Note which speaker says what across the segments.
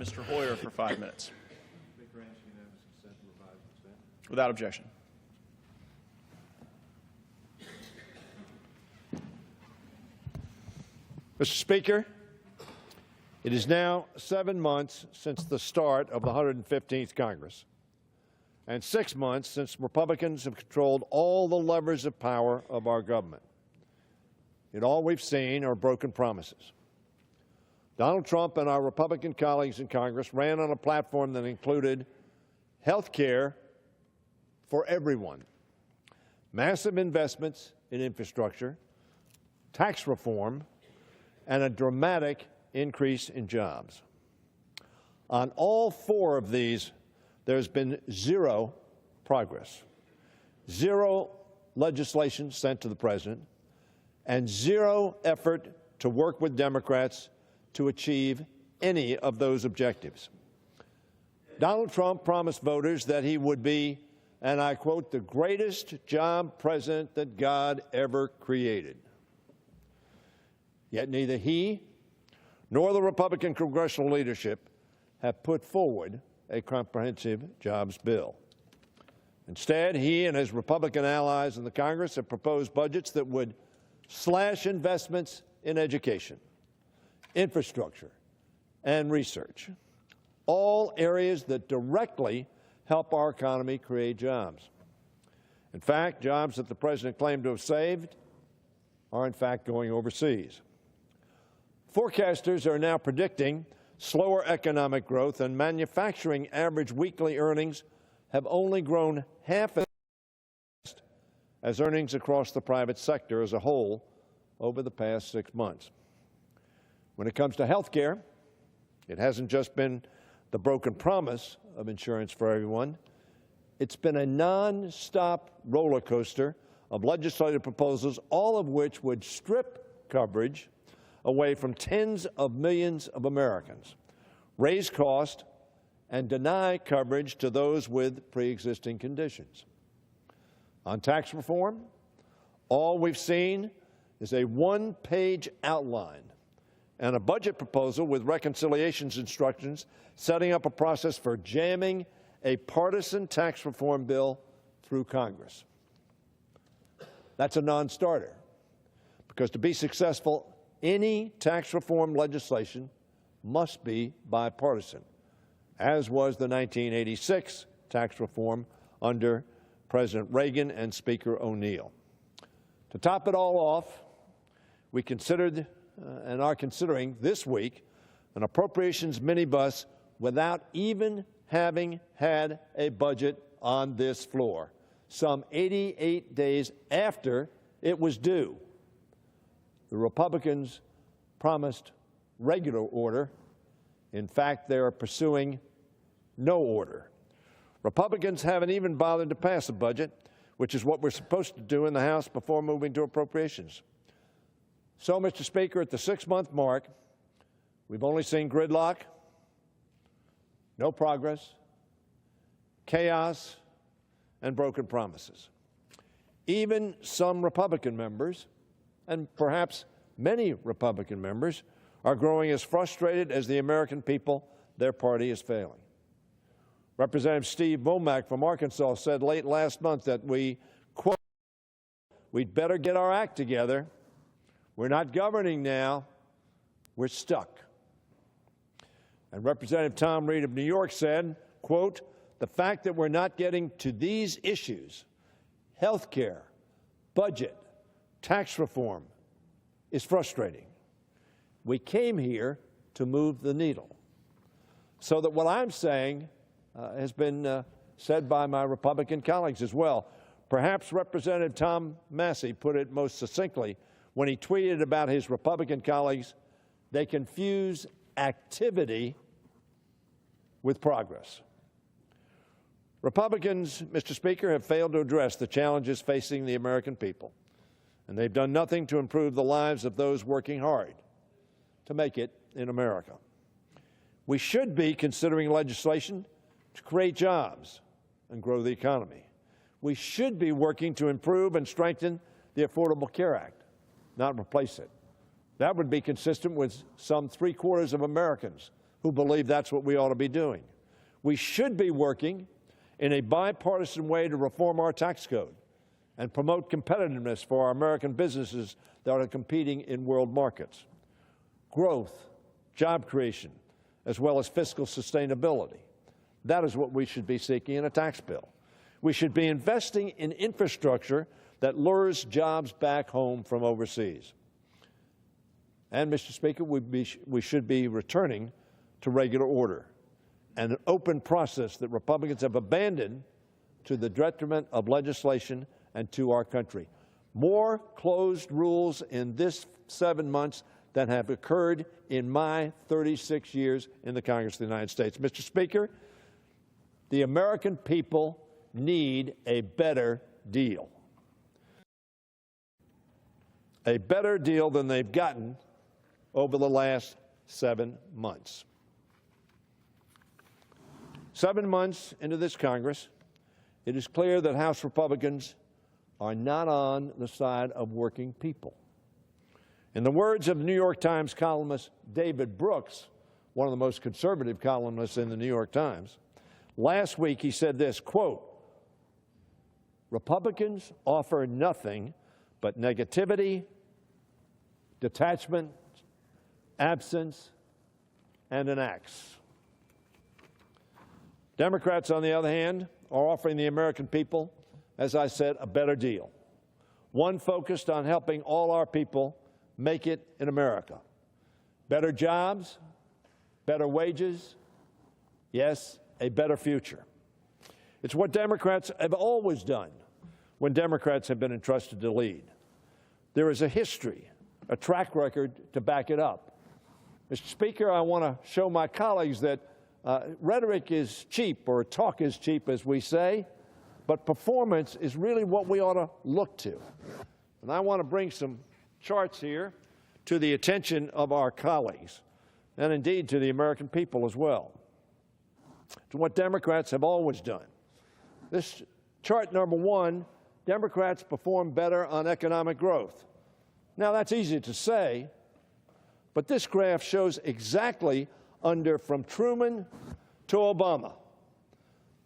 Speaker 1: Mr. Hoyer for 5 minutes. Without objection.
Speaker 2: Mr. Speaker, it is now 7 months since the start of the 115th Congress, and 6 months since Republicans have controlled all the levers of power of our government. Yet all we've seen are broken promises. Donald Trump and our Republican colleagues in Congress ran on a platform that included health care for everyone, massive investments in infrastructure, tax reform, and a dramatic increase in jobs. On all 4 of these, there's been zero progress, zero legislation sent to the President, and zero effort to work with Democrats to achieve any of those objectives. Donald Trump promised voters that he would be, and I quote, the greatest job president that God ever created. Yet neither he nor the Republican congressional leadership have put forward a comprehensive jobs bill. Instead, he and his Republican allies in the Congress have proposed budgets that would slash investments in education, infrastructure, and research, all areas that directly help our economy create jobs. In fact, jobs that the President claimed to have saved are in fact going overseas. Forecasters are now predicting slower economic growth, and manufacturing average weekly earnings have only grown half as fast as earnings across the private sector as a whole over the past 6 months. When it comes to health care, it hasn't just been the broken promise of insurance for everyone. It's been a non-stop roller coaster of legislative proposals, all of which would strip coverage away from tens of millions of Americans, raise cost, and deny coverage to those with pre-existing conditions. On tax reform, all we've seen is a one-page outline and a budget proposal with reconciliations instructions setting up a process for jamming a partisan tax reform bill through Congress. That's a non-starter, because to be successful, any tax reform legislation must be bipartisan, as was the 1986 tax reform under President Reagan and Speaker O'Neill. To top it all off, we considered and are considering this week an appropriations minibus without even having had a budget on this floor, some 88 days after it was due. The Republicans promised regular order. In fact, they are pursuing no order. Republicans haven't even bothered to pass a budget, which is what we're supposed to do in the House before moving to appropriations. So, Mr. Speaker, at the 6-month mark, we've only seen gridlock, no progress, chaos, and broken promises. Even some Republican members, and perhaps many Republican members, are growing as frustrated as the American people their party is failing. Representative Steve Womack from Arkansas said late last month that we, quote, we'd better get our act together. We're not governing now, we're stuck. And Representative Tom Reed of New York said, quote, the fact that we're not getting to these issues, health care, budget, tax reform, is frustrating. We came here to move the needle. So that what I'm saying has been said by my Republican colleagues as well. Perhaps Representative Tom Massey put it most succinctly when he tweeted about his Republican colleagues. They confuse activity with progress. Republicans, Mr. Speaker, have failed to address the challenges facing the American people, and they've done nothing to improve the lives of those working hard to make it in America. We should be considering legislation to create jobs and grow the economy. We should be working to improve and strengthen the Affordable Care Act, not replace it. That would be consistent with some 3/4 of Americans who believe that's what we ought to be doing. We should be working in a bipartisan way to reform our tax code and promote competitiveness for our American businesses that are competing in world markets. Growth, job creation, as well as fiscal sustainability. That is what we should be seeking in a tax bill. We should be investing in infrastructure that lures jobs back home from overseas. And, Mr. Speaker, we should be returning to regular order and an open process that Republicans have abandoned to the detriment of legislation and to our country. More closed rules in this 7 months than have occurred in my 36 years in the Congress of the United States. Mr. Speaker, the American people need a better deal. A better deal than they've gotten over the last 7 months. 7 months into this Congress, it is clear that House Republicans are not on the side of working people. In the words of the New York Times columnist David Brooks, one of the most conservative columnists in the New York Times, last week he said this, quote, "Republicans offer nothing but negativity, detachment, absence, and an axe." Democrats, on the other hand, are offering the American people, as I said, a better deal. One focused on helping all our people make it in America. Better jobs, better wages, yes, a better future. It's what Democrats have always done when Democrats have been entrusted to lead. There is a history, a track record to back it up. Mr. Speaker, I want to show my colleagues that rhetoric is cheap, or talk is cheap, as we say, but performance is really what we ought to look to. And I want to bring some charts here to the attention of our colleagues, and indeed to the American people as well, to what Democrats have always done. This chart number one, Democrats perform better on economic growth. Now, that's easy to say, but this graph shows exactly from Truman to Obama.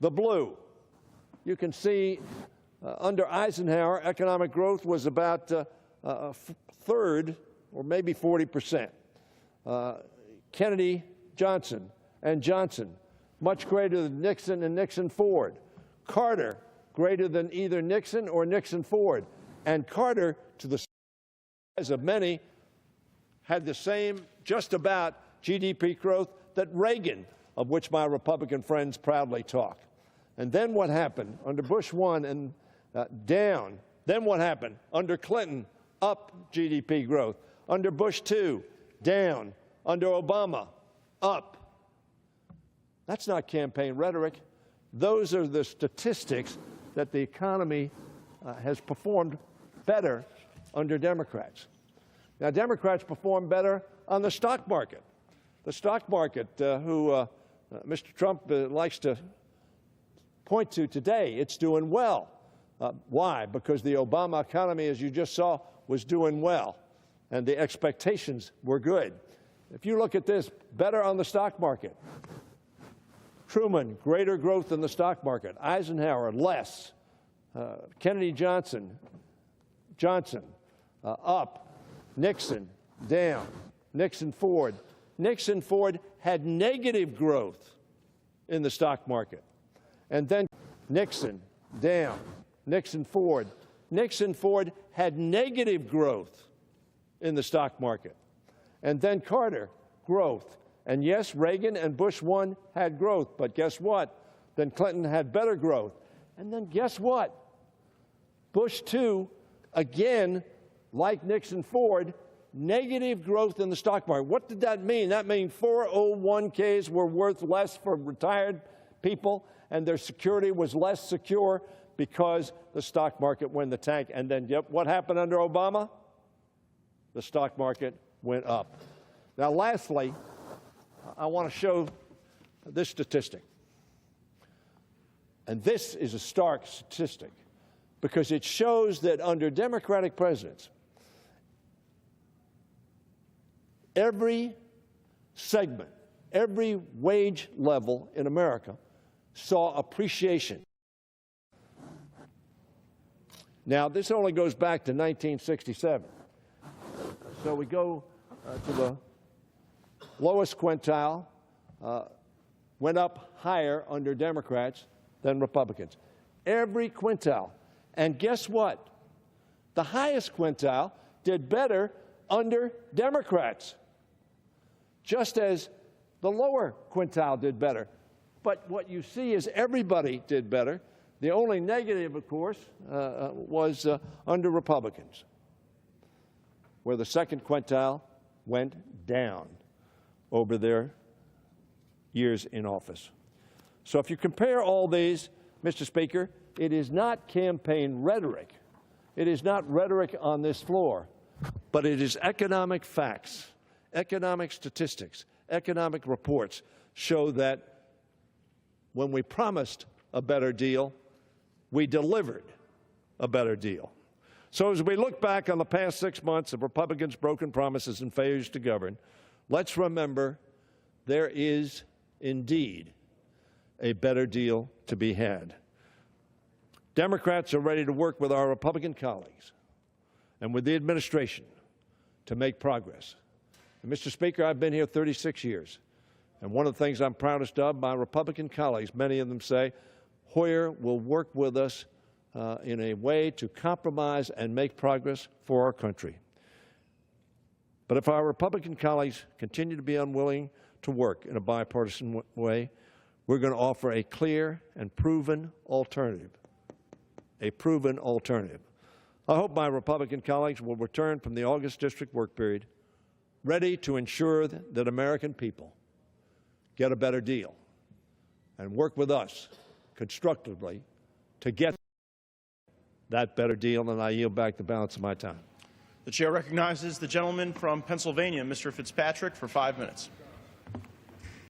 Speaker 2: The blue, you can see under Eisenhower, economic growth was about a third, or maybe 40%. Kennedy, Johnson, and Johnson, much greater than Nixon and Nixon-Ford. Carter, greater than either Nixon or Nixon-Ford. And Carter, to the surprise of many, had the same, just about, GDP growth that Reagan, of which my Republican friends proudly talk. And then what happened under Bush 1 and down? Then what happened under Clinton? Up GDP growth. Under Bush 2, down. Under Obama, up. That's not campaign rhetoric. Those are the statistics that the economy has performed better under Democrats. Now, Democrats perform better on the stock market. The stock market, who Mr. Trump likes to point to today, it's doing well. Why? Because the Obama economy, as you just saw, was doing well, and the expectations were good. If you look at this, better on the stock market. Truman, greater growth in the stock market. Eisenhower, less. Kennedy, Johnson, up. Nixon, down. Nixon-Ford. Nixon-Ford had negative growth in the stock market. And then Nixon, down. Nixon-Ford. Nixon-Ford had negative growth in the stock market. And then Carter, growth. And yes, Reagan and Bush 1 had growth, but guess what? Then Clinton had better growth. And then guess what? Bush 2, again, like Nixon-Ford, negative growth in the stock market. What did that mean? That means 401ks were worth less for retired people, and their security was less secure because the stock market went in the tank. And then what happened under Obama? The stock market went up. Now, lastly, I want to show this statistic. And this is a stark statistic because it shows that under Democratic presidents, every segment every wage level in America saw appreciation. Now, this only goes back to 1967. So we go to the lowest quintile, went up higher under Democrats than Republicans. Every quintile. And guess what? The highest quintile did better under Democrats, just as the lower quintile did better. But what you see is everybody did better. The only negative, of course, was under Republicans, where the second quintile went down over their years in office. So if you compare all these, Mr. Speaker, it is not campaign rhetoric. It is not rhetoric on this floor, but it is economic facts, economic statistics, economic reports show that when we promised a better deal, we delivered a better deal. So as we look back on the past 6 months of Republicans' broken promises and failures to govern, let's remember there is indeed a better deal to be had. Democrats are ready to work with our Republican colleagues and with the administration to make progress. And Mr. Speaker, I've been here 36 years, and one of the things I'm proudest of, my Republican colleagues, many of them say, Hoyer will work with us in a way to compromise and make progress for our country. But if our Republican colleagues continue to be unwilling to work in a bipartisan way, we're going to offer a clear and proven alternative. A proven alternative. I hope my Republican colleagues will return from the August district work period ready to ensure that American people get a better deal and work with us constructively to get that better deal, and I yield back the balance of my time.
Speaker 1: The chair recognizes the gentleman from Pennsylvania, Mr. Fitzpatrick, for 5 minutes.